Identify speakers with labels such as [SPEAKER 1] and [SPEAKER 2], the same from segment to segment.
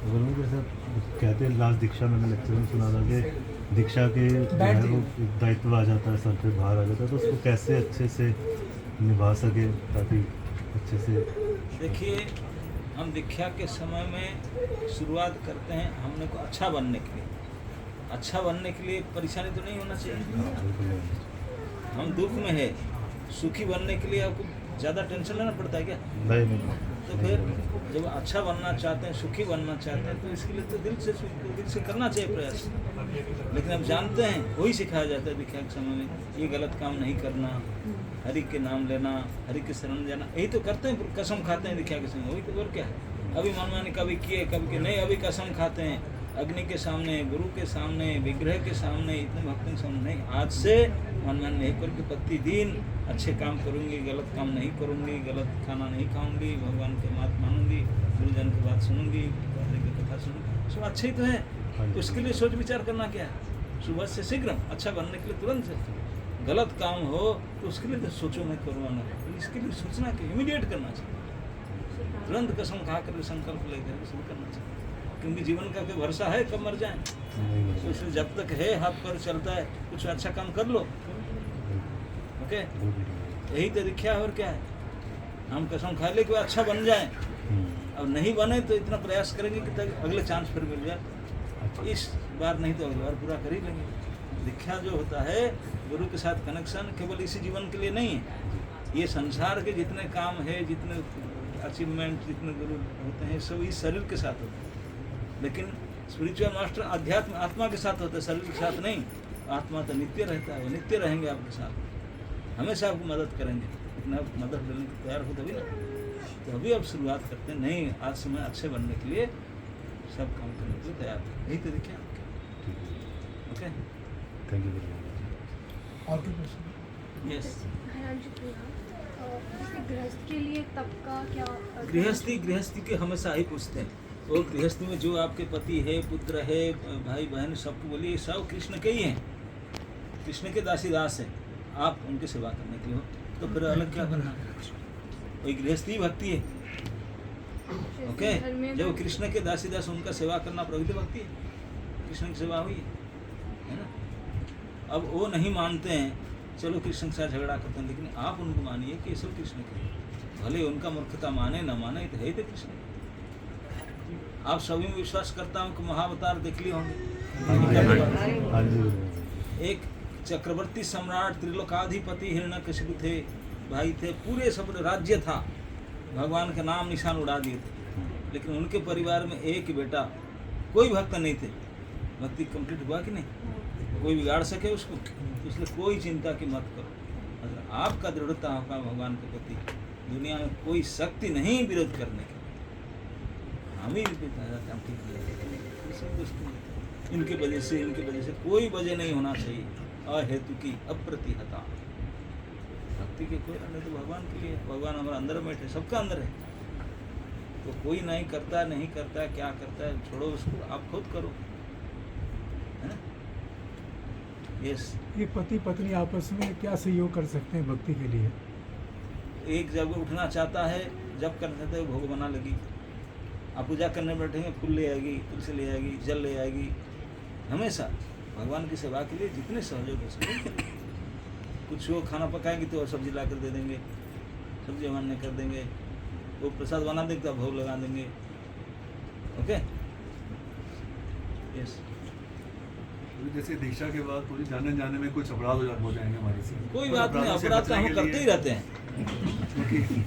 [SPEAKER 1] गुरु जैसे कहते हैं, लास्ट दीक्षा मैंने लेक्चर में सुना था कि दीक्षा के जो है वो एक दायित्व आ जाता है, सर पे बाहर आ जाता है, तो उसको कैसे अच्छे से निभा सके ताकि अच्छे से।
[SPEAKER 2] देखिए, हम दीक्षा के समय में शुरुआत करते हैं हमने को अच्छा बनने के लिए। अच्छा बनने के लिए परेशानी तो नहीं होना चाहिए। हम दुख में है, सुखी बनने के लिए आपको ज़्यादा टेंशन लेना पड़ता है क्या?
[SPEAKER 1] नहीं।
[SPEAKER 2] तो फिर जब अच्छा बनना चाहते हैं, सुखी बनना चाहते हैं, तो इसके लिए तो दिल से करना चाहिए प्रयास। लेकिन अब जानते हैं, वही सिखाया जाता है दीक्षा के समय में, ये गलत काम नहीं करना, हरि के नाम लेना, हरि के शरण जाना, यही तो करते हैं। कसम खाते हैं दीक्षा के समय, वही तो। और क्या है? अभी मनमानी कभी किए कभी कि नहीं, अभी कसम खाते हैं अग्नि के सामने, गुरु के सामने, विग्रह के सामने, इतने भक्तों के सामने नहीं। आज से मनमानी नहीं करके प्रतिदिन अच्छे काम करूँगी, गलत काम नहीं करूँगी, गलत खाना नहीं खाऊंगी, भगवान की बात मानूंगी, गुरुजन की बात सुनूंगी, हरि की कथा सुनूंगी, सब अच्छे ही तो है। तो उसके लिए सोच विचार करना क्या है? सुबह से शीघ्र अच्छा बनने के लिए तुरंत से गलत काम हो तो उसके लिए तो सोचो मैं करवाना, इसके लिए सोचना कि इमीडिएट करना चाहिए, तुरंत कसम खा कर संकल्प लेकर शुरू करना चाहिए। क्योंकि जीवन का कोई भरोसा है कब मर जाए, तो इसलिए जब तक है हाथ पर चलता है कुछ अच्छा काम कर लो। ओके, यही तो दीक्षा है। और क्या है? हम कसम खा ले कि अच्छा बन जाए, अब नहीं बने तो इतना प्रयास करेंगे कि तक अगले चांस फिर मिल जाए। इस बार नहीं तो अगली बार पूरा कर ही लेंगे। दीक्षा जो होता है, गुरु के साथ कनेक्शन केवल इसी जीवन के लिए नहीं है। ये संसार के जितने काम है, जितने अचीवमेंट, जितने गुरु होते हैं, सब इस शरीर के साथ होते हैं। लेकिन स्पिरिचुअल मास्टर अध्यात्म आत्मा के साथ होता है, शरीर के साथ नहीं। आत्मा तो नित्य रहता है, वो नित्य रहेंगे आपके साथ, हमेशा आपको मदद करेंगे। लेकिन आप मदद लेने को तैयार हो तभी ना। तो अभी अब शुरुआत करते हैं, नहीं आज से मैं अच्छे बनने के लिए सब काम करने के लिए तैयार हूँ। यही तो देखिए आपके। Okay,
[SPEAKER 1] thank you very much.
[SPEAKER 3] और कोई क्वेश्चन?
[SPEAKER 2] यस।
[SPEAKER 4] जैसे गृहस्थ के लिए तब का क्या?
[SPEAKER 2] गृहस्थी के हमेशा ही पूछते हैं। वो गृहस्थी में जो आपके पति है, पुत्र है, भाई बहन, सबको बोलिए सब कृष्ण के ही हैं, कृष्ण के दासी दास है। आप उनकी सेवा करने के लिए हो, तो फिर अलग क्या करना? वही गृहस्थी भक्ति है। ओके, जब कृष्ण के दासी दास उनका सेवा करना प्रवृत्ति भक्ति है, कृष्ण की सेवा हुई है ना। अब वो नहीं मानते हैं, चलो कृष्ण के साथ झगड़ा करते हैं, लेकिन आप उनको मानिए कि ये सब कृष्ण के, भले उनका मूर्खता माने न माने, तो है ही तो कृष्ण। आप सभी में विश्वास करता हूँ कि महाअवतार देख लिए होंगे। एक चक्रवर्ती सम्राट, त्रिलोकाधिपति हिरण्यकशिपु थे, भाई थे, पूरे सब राज्य था, भगवान का नाम निशान उड़ा दिए थे। लेकिन उनके परिवार में एक बेटा, कोई भक्त नहीं थे। भक्ति कंप्लीट हुआ कि नहीं? कोई बिगाड़ सके उसको? तो इसलिए कोई चिंता की मत करो। अगर आपका दृढ़ता होगा भगवान के प्रति, दुनिया में कोई शक्ति नहीं विरोध करने की। हम ही इनकी वजह से कोई वजह नहीं होना चाहिए अहेतु की अप्रतिहता। भक्ति के कोई अन्य तो भगवान के लिए, भगवान हमारे अंदर बैठे, सबका अंदर है। तो कोई नहीं करता, क्या करता है, छोड़ो उसको, आप खुद करो, है ना। यस।
[SPEAKER 3] ये पति पत्नी आपस में क्या सहयोग कर सकते हैं भक्ति के लिए?
[SPEAKER 2] एक जब उठना चाहता है, जब करना चाहता है, भोग बना लगी। आप पूजा करने बैठेंगे, फूल ले आएगी, तुलसी ले आएगी, जल ले आएगी। हमेशा भगवान की सेवा के लिए जितने सहयोग हो सके, कुछ वो खाना पकाएंगे तो सब्जी ला कर दे देंगे, सब्जी मानने कर देंगे, वो प्रसाद बना देंगे तो भोग लगा देंगे। Okay, yes.
[SPEAKER 5] जैसे दीक्षा के बाद पूरी जाने में कुछ अपराध हो जाएंगे हमारे से।
[SPEAKER 2] कोई बात नहीं, अपराध तो हम करते ही रहते हैं,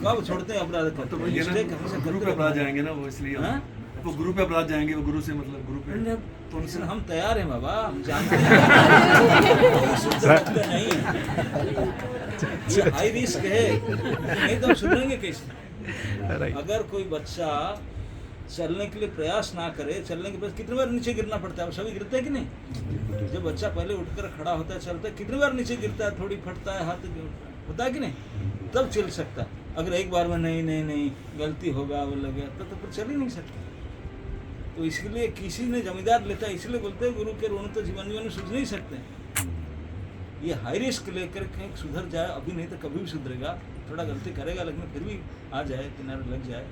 [SPEAKER 2] कब छोड़ते हैं अपराध?
[SPEAKER 5] तो गुरु पे अपराध जाएंगे ना वो, इसलिए वो गुरु पे अपराध जाएंगे, वो गुरु से मतलब गुरु पे,
[SPEAKER 2] तो उनसे हम तैयार हैं बाबा, हम जानते हैं शुद्ध नहीं है, ये हाई रिस्क है, नहीं तो हम सुधरेंगे कैसे? अगर कोई बच्चा चलने के लिए प्रयास ना करे, चलने के प्रयास कितनी बार नीचे गिरना पड़ता है, सभी गिरते हैं कि नहीं? जब बच्चा पहले उठकर खड़ा होता है, चलता है, कितनी बार नीचे गिरता है, थोड़ी फटता है, हाथ होता है कि नहीं? तब चल सकता है। अगर एक बार में नहीं गलती होगा, वो लग गया, तो फिर चल ही नहीं सकता। तो इसलिए किसी ने जमींदार लेता है, इसलिए बोलते हैं गुरु के ऋण तो जीवन में सुध नहीं सकते। ये हाई रिस्क लेकर कहीं सुधर जाए, अभी नहीं तो कभी भी सुधरेगा। थोड़ा गलती करेगा, लेकिन फिर भी आ जाए, किनारे लग जाए,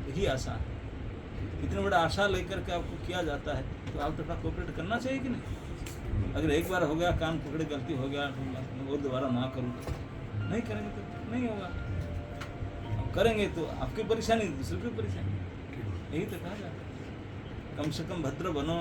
[SPEAKER 2] यही आसान है। इतने बड़ा आशा लेकर के आपको किया जाता है तो आप तो अपना कोऑपरेट करना चाहिए कि नहीं। अगर एक बार हो गया कान पकड़े गलती हो गया और दोबारा ना करूँ, नहीं करेंगे तो नहीं होगा, अब करेंगे तो आपकी परेशानी दूसरे की परेशानी, यही तो कहा जाता है। कम से कम भद्र बनो,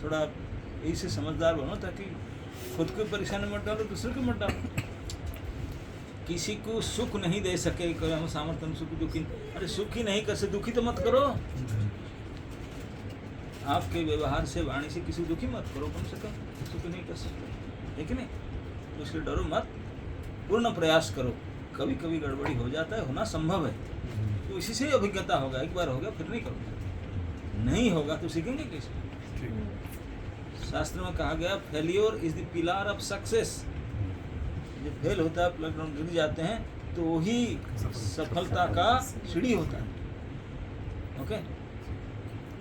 [SPEAKER 2] थोड़ा यही से समझदार बनो ताकि खुद को परेशानी मत डालो, दूसरे को मत डालो। किसी को सुख नहीं दे सके कोई हम सामर्थ्य सुख दुखी, अरे सुख ही नहीं कर सकते दुखी तो मत करो। आपके व्यवहार से वाणी से किसी दुखी मत करो, कम से कम सुख नहीं कर सकते, है कि नहीं। तो इसलिए डरो मत, पूर्ण प्रयास करो। कभी कभी गड़बड़ी हो जाता है, होना संभव है, तो इसी से अभिज्ञता होगा। एक बार हो गया फिर नहीं करोगे, नहीं होगा तो सीखेंगे कैसे। शास्त्र में कहा गया failure is the pillar of success. जब फेल होता है, प्लेटफॉर्म गिर जाते हैं, तो वही सफलता का सीढ़ी होता है। Okay,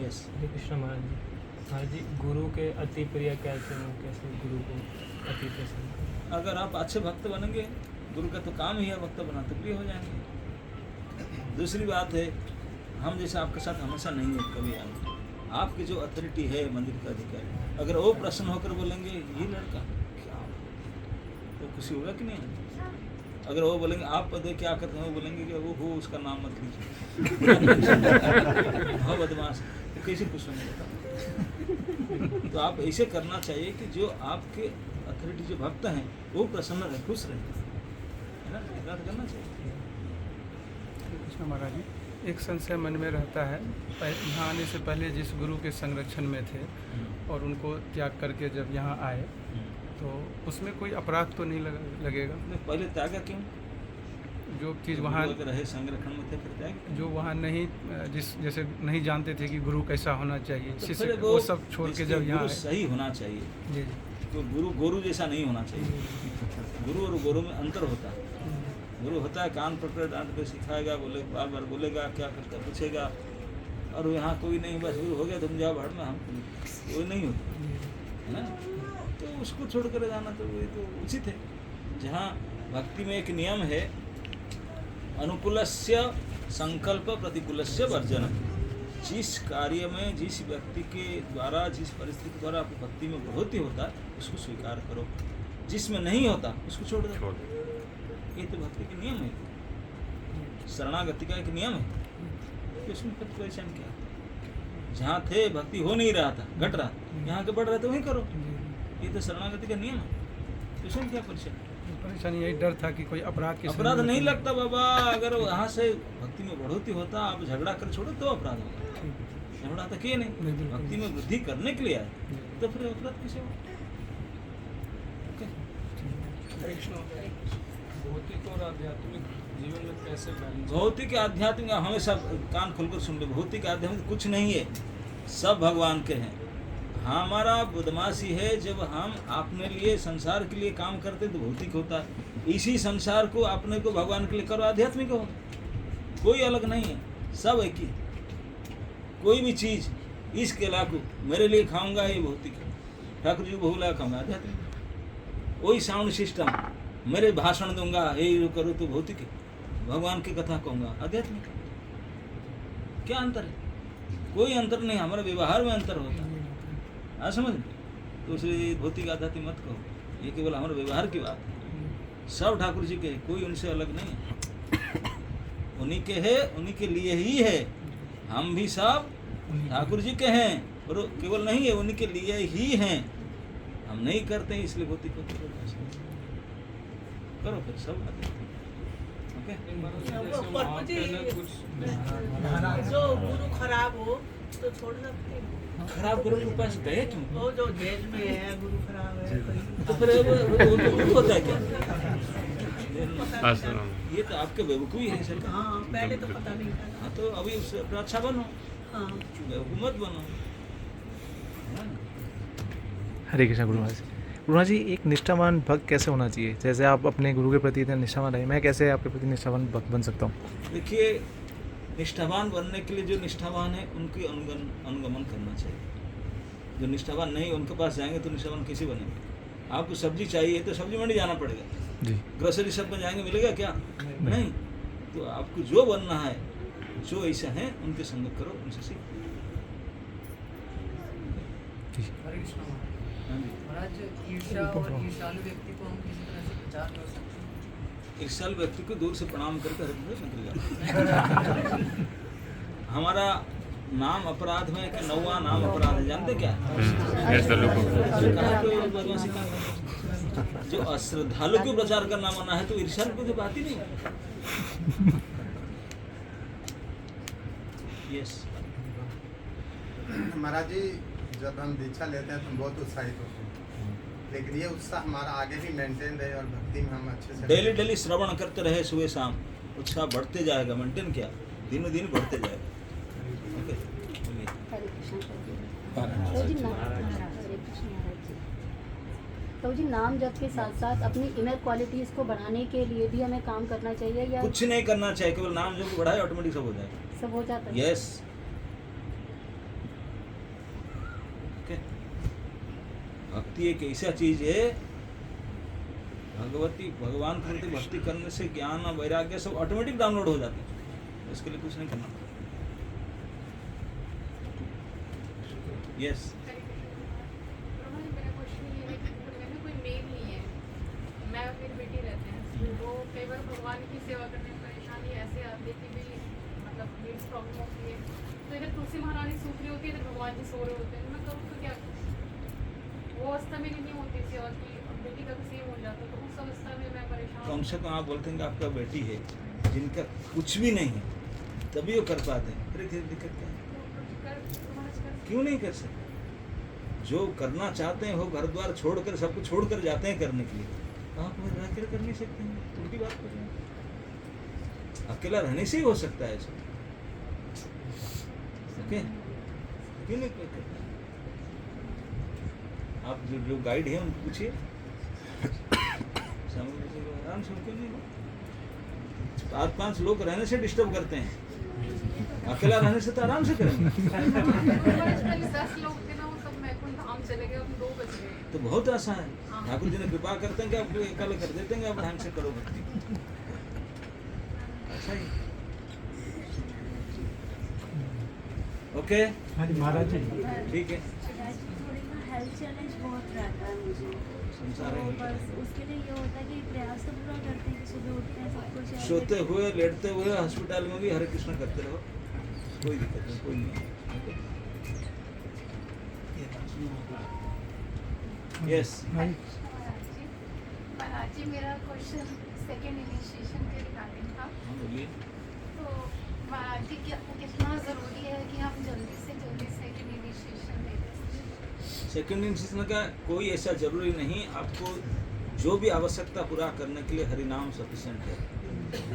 [SPEAKER 2] yes.
[SPEAKER 6] हरे कृष्ण महाराज जी। महाराज जी, गुरु के अति प्रिय कैसे हो, कैसे गुरु को अति पसंद?
[SPEAKER 2] अगर आप अच्छे भक्त बनेंगे, गुरु का तो काम ही है भक्त बनाते, प्रिय हो जाएंगे। दूसरी बात है, हम जैसे आपके साथ हमेशा नहीं है, कभी आएंगे। आपकी जो अथॉरिटी है मंदिर का अधिकारी, अगर वो प्रसन्न होकर बोलेंगे ये लड़का क्या, तो खुशी होगा कि नहीं। अगर वो बोलेंगे आप पता क्या करते हैं, वो बोलेंगे कि वो हो उसका नाम मत लीजिए हाँ बदमाश, तो कैसे खुश होंगे बताओ। तो आप ऐसे करना चाहिए कि जो आपके अथॉरिटी जो भक्त हैं वो प्रसन्न रहे, खुश रहे, है ना, इतना तो करना चाहिए।
[SPEAKER 7] कृष्ण महाराज जी, एक संशय मन में रहता है, यहाँ आने से पहले जिस गुरु के संरक्षण में थे और उनको त्याग करके जब यहाँ आए, तो उसमें कोई अपराध तो नहीं लगेगा?
[SPEAKER 2] नहीं, पहले त्यागा क्यों?
[SPEAKER 7] जो चीज़ वहाँ
[SPEAKER 2] अगर रहे संरक्षण में थे फिर त्याग,
[SPEAKER 7] जो वहाँ नहीं जैसे नहीं जानते थे कि गुरु कैसा होना चाहिए,
[SPEAKER 2] तो
[SPEAKER 7] शिष्य
[SPEAKER 2] फिर
[SPEAKER 7] वो सब छोड़ के जब यहाँ
[SPEAKER 2] गुरु सही होना चाहिए।
[SPEAKER 7] जी
[SPEAKER 2] तो गुरु जैसा नहीं होना चाहिए। गुरु और गुरु में अंतर होता है। गुरु होता है कान पकड़ डांट के सिखाएगा, बोले बार बार बोलेगा, क्या करता पूछेगा, और यहाँ कोई नहीं, बस गुरु हो गया तुम जाओ भाड़ में, हम कोई नहीं होता है ना। तो उसको छोड़ कर जाना तो ये तो उचित है। जहाँ भक्ति में एक नियम है, अनुकूलस्य संकल्प प्रतिकूलस्य वर्जन। जिस कार्य में जिस व्यक्ति के द्वारा जिस परिस्थिति के द्वारा आपकी भक्ति में बढ़ोतरी होता है उसको स्वीकार करो, जिसमें नहीं होता उसको छोड़ दो। ये तो भक्ति के नियम है, शरणागति का एक नियम है। तो इसमें फिर परेशान क्या, जहाँ थे भक्ति हो नहीं रहा था, घट रहा, यहाँ के बढ़ रहे तो वहीं करो। ये तो शरणागति का नियम है, तो इसमें क्या
[SPEAKER 7] परेशानी यही डर था कि कोई अपराध
[SPEAKER 2] नहीं लगता बाबा। अगर वहाँ से भक्ति में बढ़ोतरी होता, आप झगड़ा कर छोड़ो तो अपराध होगा। झगड़ा तो किए नहीं, भक्ति में वृद्धि करने के लिए आए, तो फिर अपराध किसे हो।
[SPEAKER 8] भौतिक और आध्यात्मिक जीवन में कैसे बैलेंस?
[SPEAKER 2] भौतिक आध्यात्मिक हमेशा कान खोलकर सुन लो। भौतिक आध्यात्मिक कुछ नहीं है, सब भगवान के हैं। हमारा बदमाशी है जब हम अपने लिए संसार के लिए काम करते तो भौतिक होता है। इसी संसार को अपने को भगवान के लिए करो, आध्यात्मिक हो। कोई अलग नहीं है, सब एक ही। कोई भी चीज़ इसके लाखों मेरे लिए खाऊंगा ये भौतिक है, ठाकुर जी को भोग लगा खाऊंगा आध्यात्मिक। वही साउंड सिस्टम मेरे भाषण दूंगा ये करो तो भौतिक है, भगवान की कथा कहूँगा आध्यात्मिक। क्या अंतर है? कोई अंतर नहीं, हमारे व्यवहार में अंतर होता है। हाँ समझ, तो इसलिए भौतिक आध्यात्मिक मत कहो, ये केवल हमारे व्यवहार की बात है। सब ठाकुर जी के हैं, कोई उनसे अलग नहीं है, उन्हीं के है, उन्हीं के लिए ही है। हम भी सब ठाकुर जी के हैं, और केवल नहीं है, उन्हीं के लिए ही हैं। हम नहीं करते हैं इसलिए भौतिक होते करो, फिर सब ओके।
[SPEAKER 9] जो गुरु खराब हो तो छोड़ सकते हैं।
[SPEAKER 2] खराब गुरु के पास गए क्यों?
[SPEAKER 9] वो जो जेल में है, गुरु खराब है,
[SPEAKER 2] तो फिर वो गुरु होता है क्या? ये तो आपके बेवकूफ़ी है सर।
[SPEAKER 9] हाँ, पहले तो पता नहीं था।
[SPEAKER 2] हाँ, तो अभी उससे अपना अच्छा बनो,
[SPEAKER 9] हाँ,
[SPEAKER 2] बेवकूफ़ मत बनो।
[SPEAKER 10] हरे कृष्ण गुरु महाराज। गुरु महाराज जी, एक निष्ठावान भक्त कैसे होना चाहिए? जैसे आप अपने गुरु के प्रति इतने निष्ठावान रहे, मैं कैसे आपके प्रति निष्ठावान भक्त बन सकता हूँ?
[SPEAKER 2] देखिए, निष्ठावान बनने के लिए जो निष्ठावान है उनकी अनुगमन करना चाहिए। जो निष्ठावान नहीं उनके पास जाएंगे तो निष्ठावान कैसे बनेंगे? आपको सब्जी चाहिए तो सब्जी मंडी जाना पड़ेगा जी। ग्रोसरी शॉप में जाएंगे मिलेगा क्या? नहीं। तो आपको जो बनना है जो ऐसा है उनके संग करो, उनसे सीखो।
[SPEAKER 11] हरे कृष्ण
[SPEAKER 2] हाँ जी।
[SPEAKER 11] महाराज, ईर्ष्या और ईर्ष्यालु व्यक्ति को हम किसी तरह से प्रचार कर सकते हैं?
[SPEAKER 2] ईर्ष्यालु व्यक्ति को दूर से प्रणाम करके हरे कृष्ण निकल जाओ। हमारा नाम अपराध में कि 9वां नाम अपराध है, जानते क्या? जो अश्रद्धालु को प्रचार करना मना है, तो ईर्ष्यालु को तो बात ही नहीं। यस
[SPEAKER 12] महाराज जी, जब हम दीक्षा लेते हैं तो हम बहुत उत्साहित होते हैं, लेकिन ये उत्साह हमारा आगे भी मेंटेन रहे और भक्ति में हम अच्छे से
[SPEAKER 2] डेली डेली श्रवण करते रहे सुबह शाम, उत्साह बढ़ते जाएगा। मेंटेन क्या, दिनों दिन बढ़ते जाएगा। ओके,
[SPEAKER 4] तो जी नाम जप के साथ साथ अपनी इनर क्वालिटीज को बढ़ाने के लिए भी हमें काम करना चाहिए या
[SPEAKER 2] कुछ नहीं करना चाहिए, केवल नाम जप बढ़ाए ऑटोमेटिक सब हो जाएगा।
[SPEAKER 4] सब हो जाता है?
[SPEAKER 2] यस। ओके, भक्ति एक ऐसा चीज है, भगवान के प्रति भक्ति करने से ज्ञान और वैराग्य सब ऑटोमेटिक डाउनलोड हो जाते हैं। इसके लिए कुछ नहीं करना। यस।
[SPEAKER 13] मेरा क्वेश्चन ये है कि घर में कोई मेल नहीं है, मैं और मेरी बेटी रहते हैं, तो कई बार भगवान की सेवा करने में परेशानी ऐसे आती है कि भी मतलब नीड्स प्रॉब्लम होती है, तो इधर तुलसी महारानी सूख रही होती है, इधर भगवान जी सो रहे होते हैं, मैं करूँ तो क्या करूँ? वो अवस्था मेरी नहीं होती सेवा की, और बेटी का भी सेम हो जाता है, तो उस अवस्था में मैं परेशान।
[SPEAKER 2] कम से कम आप बोलते हैं कि आपका बेटी है जिनका कुछ भी नहीं है, तभी वो कर पाते हैं। फिर दिक्कत क्या है? क्यों नहीं कर सकते? जो करना चाहते हैं वो घर द्वार छोड़कर, सब कुछ छोड़कर जाते हैं करने के लिए, आप रह कर नहीं सकते हैं? उनकी बात कर रहे हैं। अकेला रहने से ही हो सकता है ऐसा। ओके, क्यों नहीं करते? आप जो गाइड है उनको पूछिए, आराम से। क्यों नहीं? 4-5 लोग रहने से डिस्टर्ब करते हैं, अकेला रहने से तो आराम से करेंगे।
[SPEAKER 13] 10 लोग थे ना, वो सब मैकुंड धाम चले गए, हम 2 बज गए।
[SPEAKER 2] तो बहुत आसान है, ठाकुर जी ने कृपा करते हैं कि आपको अकेले कर देते हैं, आप ढंग से करो भक्ति। ऐसा ही। ओके।
[SPEAKER 3] हाँ जी महाराज जी।
[SPEAKER 2] ठीक है।
[SPEAKER 4] हेल्थ चैलेंज बहुत रहता है मुझे,
[SPEAKER 2] संसार
[SPEAKER 4] तो
[SPEAKER 2] है।
[SPEAKER 4] बस उसके लिए ये होता है कि प्रयास तो पूरा करते हैं कि सुबह उठते हैं सब कुछ
[SPEAKER 2] सोते हुए, लेटते हुए, हॉस्पिटल में भी हरे कृष्ण करते रहो, कोई दिक्कत नहीं, कोई नहीं। यस।
[SPEAKER 13] महाराज जी, मेरा क्वेश्चन सेकंड इनिशिएशन के रिगार्डिंग था।
[SPEAKER 2] बोलिए।
[SPEAKER 13] तो महाराज जी, कितना ज़रूरी है कि हम जल्दी से सेकंड इनिशिएशन ले लें?
[SPEAKER 2] सेकंड इनिशिएशन का कोई ऐसा जरूरी नहीं, आपको जो भी आवश्यकता पूरा करने के लिए हरिनाम सफिशिएंट है,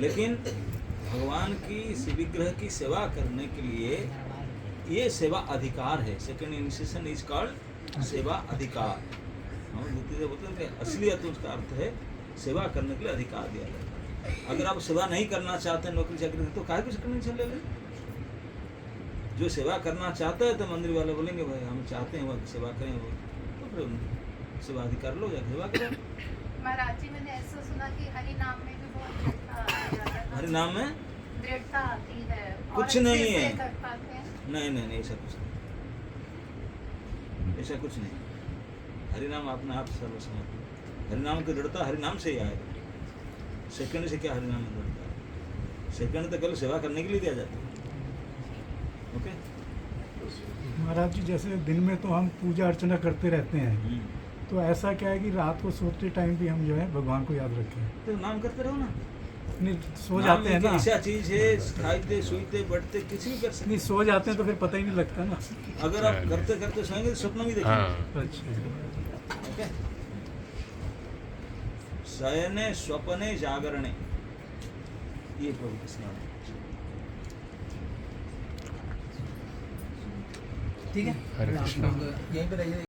[SPEAKER 2] लेकिन भगवान की विग्रह की सेवा करने के लिए ये सेवा अधिकार है। सेकंड इनिशिएशन इज कॉल्ड सेवा अधिकार। हम बोलते हैं कि असलियत उसका अर्थ है सेवा करने के लिए अधिकार दिया जाता है। अगर आप सेवा नहीं करना चाहते, नौकरी चाकरी, तो काहे को सेकंड इनिशिएशन ले लें? जो सेवा करना चाहता है तो मंदिर वाले बोलेंगे भाई हम चाहते हैं वह सेवा करें, वो तो फिर सेवा अधिकार लो, जाकर सेवा करो।
[SPEAKER 13] महाराज जी, मैंने ऐसा सुना कि हरि नाम में भी बहुत दृढ़ता है।
[SPEAKER 2] हरि नाम में
[SPEAKER 13] दृढ़ता आती है,
[SPEAKER 2] कुछ
[SPEAKER 13] और
[SPEAKER 2] नहीं
[SPEAKER 13] अच्छे
[SPEAKER 2] है।
[SPEAKER 13] से कर पाते हैं।
[SPEAKER 2] नहीं, ऐसा कुछ नहीं, ऐसा कुछ नहीं। हरिनाम अपने आप सर्वसम्मत। हरिनाम की दृढ़ता हरिनाम से ही आएगा। सेकंड से क्या हरिनाम में दृढ़ता है? सेकंड तो केवल सेवा करने के लिए दिया जाता है। ओके
[SPEAKER 3] महाराज जी, जैसे दिन में तो हम पूजा अर्चना करते रहते हैं, तो ऐसा क्या है कि रात को सोते टाइम भी हम जो है भगवान को याद रखें?
[SPEAKER 2] तो नाम करते रहो ना।
[SPEAKER 3] नहीं, सो जाते हैं ना।
[SPEAKER 2] ऐसा चीज है, खाते सोते बैठते किसी भी कर सकते।
[SPEAKER 3] नहीं, सो जाते हैं तो फिर पता ही नहीं लगता ना।
[SPEAKER 2] अगर आप करते करते सोएंगे तो स्वप्न भी देखेंगे।
[SPEAKER 3] अच्छा।
[SPEAKER 2] ओके, शयने स्वप्ने जागरणे, ये प्रभु कृष्ण है।
[SPEAKER 11] ठीक है, हरे कृष्ण। यहीं पे रहिए।